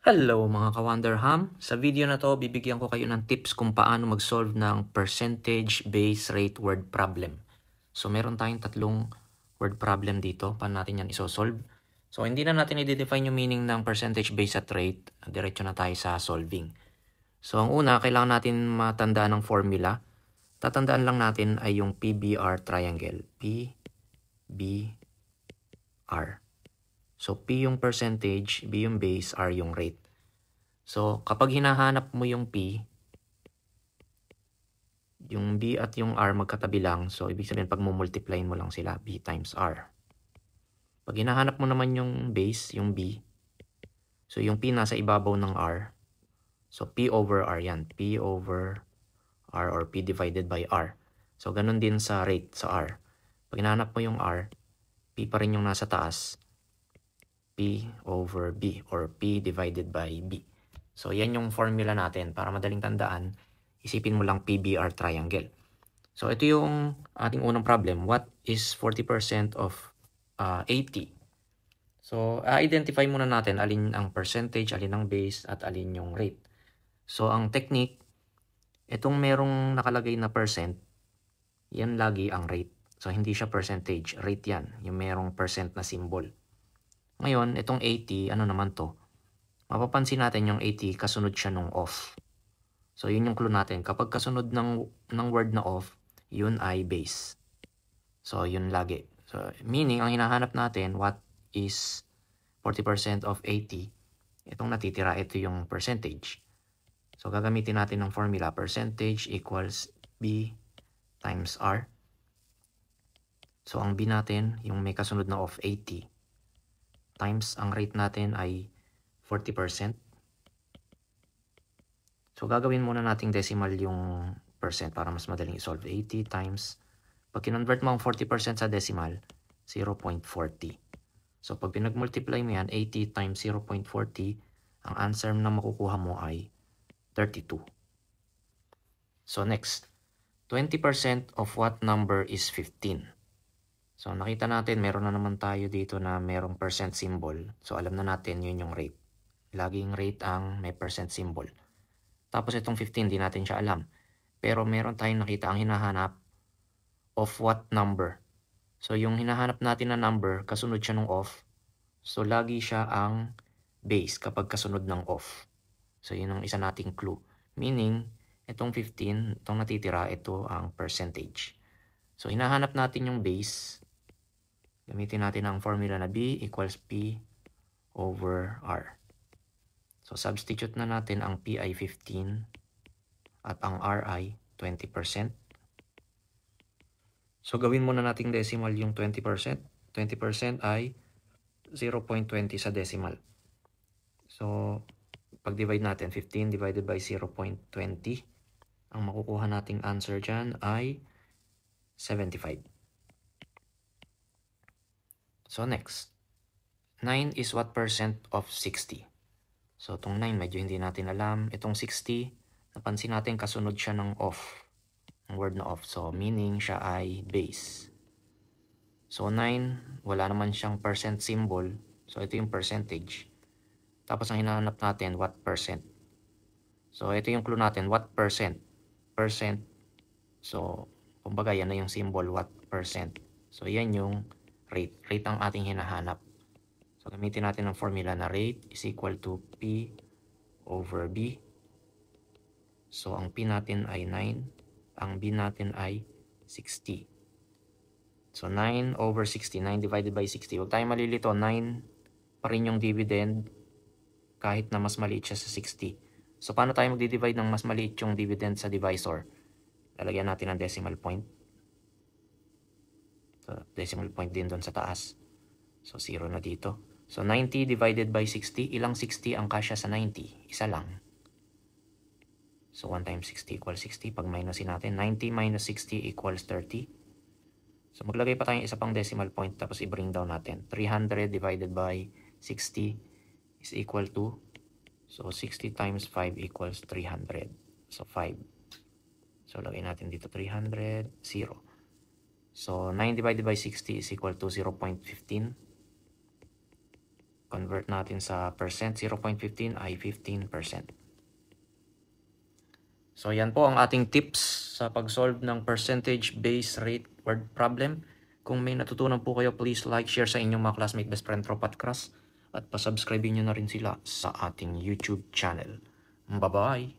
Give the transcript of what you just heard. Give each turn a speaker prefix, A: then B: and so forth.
A: Hello mga ka-Wonderham! Sa video na to, bibigyan ko kayo ng tips kung paano mag-solve ng percentage base rate word problem. So meron tayong tatlong word problem dito. Paano natin yan isosolve? So hindi na natin i-define yung meaning ng percentage base at rate. Diretso na tayo sa solving. So ang una, kailangan natin matandaan ng formula. Tatandaan lang natin ay yung PBR triangle. PBR. So, P yung percentage, B yung base, R yung rate. So, kapag hinahanap mo yung P, yung B at yung R magkatabi lang. So, ibig sabihin, pag multiply mo lang sila, B times R. Pag hinahanap mo naman yung base, yung B, so yung P nasa ibabaw ng R. So, P over R yan. P over R or P divided by R. So, ganun din sa rate, sa R. Pag hinahanap mo yung R, P pa rin yung nasa taas. P over B or P divided by B. So, yan yung formula natin. Para madaling tandaan, isipin mo lang PBR triangle. So, ito yung ating unang problem. What is 40% of 80? So, identify muna natin alin ang percentage, alin ang base, at alin yung rate. So, ang technique, itong merong nakalagay na percent, yan lagi ang rate. So, hindi siya percentage, rate yan. Yung merong percent na symbol. Ngayon, itong 80, ano naman to? Mapapansin natin yung 80, kasunod siya nung off. So, yun yung clue natin. Kapag kasunod ng word na off, yun ay base. So, yun lagi. So, meaning, ang hinahanap natin, what is 40% of 80? Itong natitira, ito yung percentage. So, gagamitin natin ng formula. Percentage equals B times R. So, ang B natin, yung may kasunod na off 80, times ang rate natin ay 40%. So, gagawin muna nating decimal yung percent para mas madaling i-solve. 80 times, pag kinonvert mo ang 40% sa decimal, 0.40. So, pag pinag-multiply mo yan, 80 times 0.40, ang answer na makukuha mo ay 32. So, next, 20% of what number is 15? So, nakita natin, meron na naman tayo dito na merong percent symbol. So, alam na natin yun yung rate. Laging rate ang may percent symbol. Tapos itong 15, di natin siya alam. Pero meron tayong nakita ang hinahanap of what number. So, yung hinahanap natin na number, kasunod siya ng off. So, lagi siya ang base kapag kasunod ng off. So, yun ang isa nating clue. Meaning, itong 15, itong natitira, ito ang percentage. So, hinahanap natin yung base. Gamitin natin ang formula na B equals P over R. So, substitute na natin ang P ay 15 at ang R ay 20%. So, gawin muna nating decimal yung 20%. 20% ay 0.20 sa decimal. So, pag-divide natin, 15 divided by 0.20. Ang makukuha nating answer dyan ay 75. So, next. 9 is what percent of 60? So, itong 9, medyo hindi natin alam. Itong 60, napansin natin kasunod siya ng off. Ang word na off. So, meaning siya ay base. So, 9, wala naman siyang percent symbol. So, ito yung percentage. Tapos, ang hinahanap natin, what percent. So, ito yung clue natin, what percent. Percent. So, kumbaga, yan na yung symbol, what percent. So, yan yung rate. Rate ang ating hinahanap. So, gamitin natin ang formula na rate is equal to P over B. So, ang P natin ay 9. Ang B natin ay 60. So, 9 over 60. 9 divided by 60. Huwag tayong malilito. 9 pa rin yung dividend kahit na mas maliit siya sa 60. So, paano tayo magdi-divide ng mas maliit yung dividend sa divisor? Lalagyan natin ng decimal point. So, decimal point din doon sa taas. So, 0 na dito. So, 90 divided by 60. Ilang 60 ang kasya sa 90? Isa lang. So, 1 times 60 equals 60. Pag minusin natin, 90 minus 60 equals 30. So, maglagay pa tayong isa pang decimal point. Tapos, i-bring down natin. 300 divided by 60 is equal to, so, 60 times 5 equals 300. So, 5. So, lagay natin dito 300, 0. So, 9 divided by 60 is equal to 0.15. Convert natin sa percent. 0.15 ay 15%. So yan po ang ating tips sa pag-solve ng percentage base rate word problem. Kung may natutunan po kayo, please like, share sa inyong mga classmate, best friend, tropa at crush. At pasubscribe nyo na rin sila sa ating YouTube channel. Bye-bye!